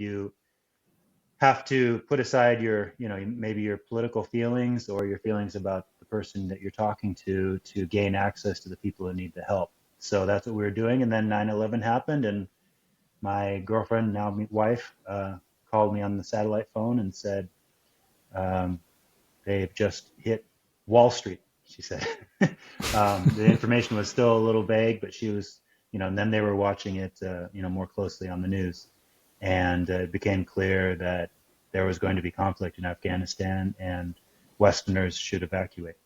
You have to put aside your, maybe your political feelings or your feelings about the person that you're talking to gain access to the people who need the help. So that's what we were doing. And then 9/11 happened, and my girlfriend, now wife, called me on the satellite phone and said, um, they've just hit Wall Street, she said. The information was still a little vague, but she was, and then they were watching it, more closely on the news. And it became clear that there was going to be conflict in Afghanistan and Westerners should evacuate.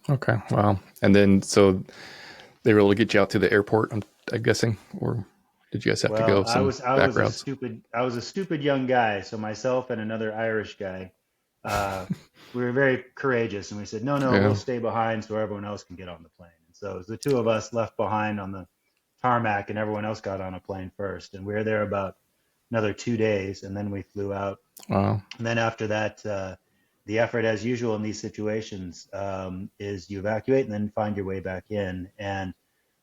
Okay, wow. And then, so they were able to get you out to the airport, I'm guessing, or did you guys have to go Well, I some was I back was a routes? stupid young guy. So myself and another Irish guy, uh, we were very courageous, and we said, no, we'll Yeah. stay behind so everyone else can get on the plane. And so it was the two of us left behind on the tarmac, and everyone else got on a plane first. And we were there about another 2 days, and then we flew out. Wow. And then after that, the effort, as usual in these situations, is you evacuate and then find your way back in. And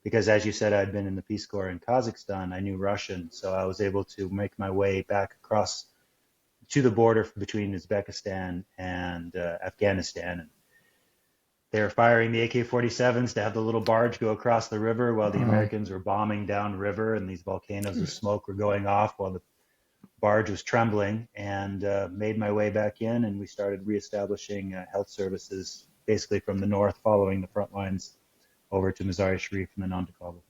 because, as you said, I'd been in the Peace Corps in Kazakhstan, I knew Russian, so I was able to make my way back across to the border between Uzbekistan and Afghanistan. And they were firing the AK-47s to have the little barge go across the river while the Wow. Americans were bombing downriver, and these volcanoes of smoke were going off while the barge was trembling, and made my way back in, and we started reestablishing health services basically from the north, following the front lines over to Mazar-e Sharif and then on to Kabul.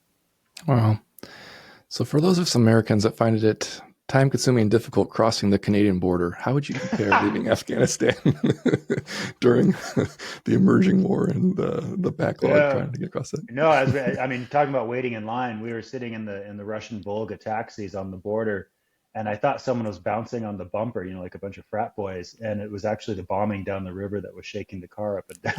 Wow. So for those of us Americans that find it time-consuming and difficult crossing the Canadian border, how would you compare leaving Afghanistan during the emerging war and the backlog Yeah. trying to get across it? No, I mean, talking about waiting in line, we were sitting in the Russian Volga taxis on the border, and I thought someone was bouncing on the bumper, like a bunch of frat boys, and it was actually the bombing down the river that was shaking the car up and down.